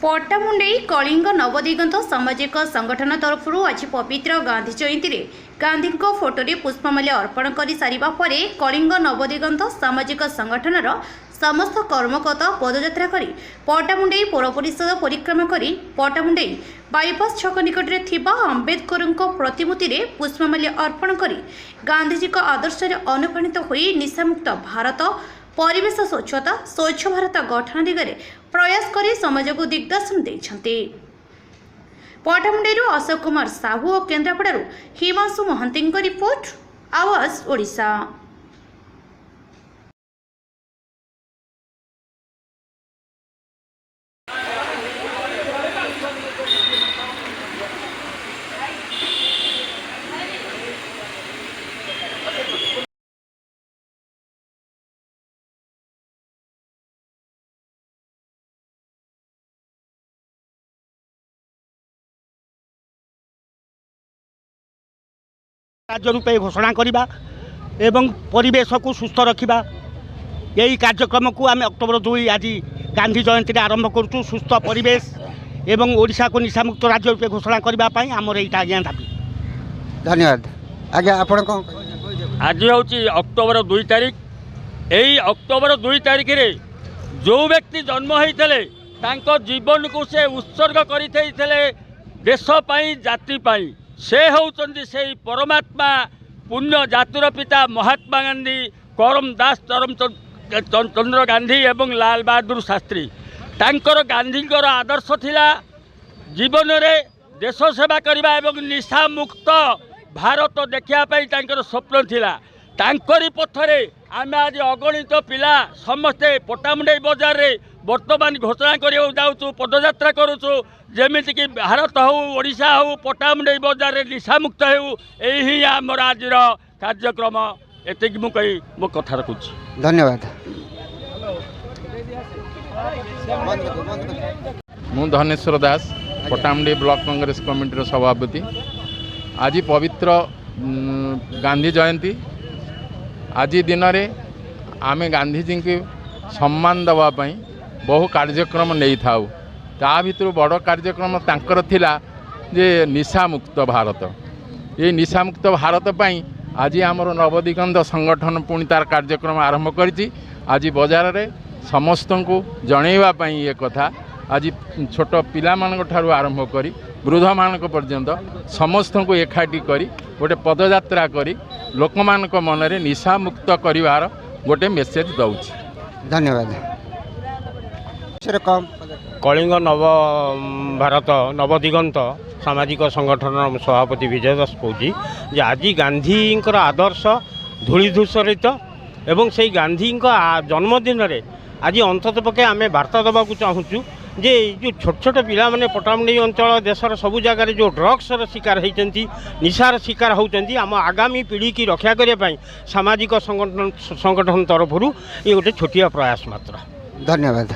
पट्टामुंडई कलिंग नवदिगंत सामाजिक संगठन तरफ आज पवित्र गांधी जयंती रे गांधी फोटो पुष्पमाल्य अर्पण कर सारिबा परे कलिंग नवदिगंत सामाजिक संगठनर समस्त कर्मकर्ता पदयात्रा करी पट्टामुंडई पौर परिषद परिक्रमा करी पट्टामुंडई बाईपास छक निकट में थिबा अंबेडकर प्रतिमूर्ति रे पुष्पमाल्य अर्पण करी गांधीजी आदर्श अनुप्राणित होई निशामुक्त भारत परिवेश स्वच्छता स्वच्छ भारत गठन दिगरे प्रयास करी समाज को दिग्दर्शन देइछन्ति। पट्टामुंडईरू अशोक कुमार साहू और केन्द्रापड़ारू हिमांशु महांती रिपोर्ट आवाज ओडिशा। राज्य रूपे घोषणा करवा एवं परिवेश को सुस्थ रखा यही कार्यक्रम को आम अक्टोबर 2 आज गांधी जयंती आरंभ करुँ। सुस्थ परिवेश एवं ओडिशा को निशामुक्त राज्य रूपे घोषणा करने आमर यहाँ आज्ञा दाबी। धन्यवाद आज्ञा। आपण आज हूँ अक्टोबर 2 तारीख। यही अक्टोबर 2 तारीख रे जो व्यक्ति जन्म होते जीवन को से उत्सर्ग करते देशपाई जातिपाई से होउचंदी से परमात्मा पुण्य जातिर पिता महात्मा गांधी करम दास चंद्र गांधी एवं लाल बहादुर शास्त्री तांकर गांधीकर आदर्श थिला जीवन रे देश सेवा करबा एवं निशा मुक्त भारत देखिया पाई तांकर स्वप्न थिला। तांकरी पथरे आम आज अगणित पिला समस्ते पट्टामुंडई बजार रे वर्तमान घोषणा करियो जाउछु पदयात्रा करूछु जेमिति कि भारत हो ओडिशा हो पट्टामुंडई बजार रे निशा मुक्त हो यही आमर आज कार्यक्रम एतिक मु कही मो कथा रखुछि। धन्यवाद। मु धनेश्वर दास पट्टामुंडई ब्लॉक कांग्रेस कमिटी सभापति। आज पवित्र गांधी जयंती आज दिन में आम गांधीजी के सम्मान देवाई बहु कार्यक्रम नहीं था। ता भितर बड़ कार्यक्रम तांकर थिला जे निशामुक्त भारत। ये निशामुक्त भारत पाई आज आमर नवदिगंत संगठन पुणी तार कार्यक्रम आरंभ करिछि। आज बाजार रे समस्त को जनइबा पई ये कथा आज छोट पिला मान ठारू आरंभ करी वृद्ध मान पर्यंत समस्त को एकाठी करी गोटे पदयात्रा करी लोक मान मन रे निशा मुक्त करिवार गोटे मेसेज दउछि। धन्यवाद। कलिंग नव भारत नवदिगंत सामाजिक संगठन सभापति विजय दास कौची आज गांधी आदर्श धूलिधूसरित एवं से गांधी जन्मदिन रे आज अंतत पक्षे आम वार्ता देवा चाहूँ जे जो छोट छोट पिला माने पट्टामुंडई अंचल देशर सबु जगार जो ड्रग्स शिकार होती निशार शिकार होती आम आगामी पीढ़ी की रक्षा करने सामाजिक संगठन तरफ ये गोटे छोटिया प्रयास मात्र। धन्यवाद।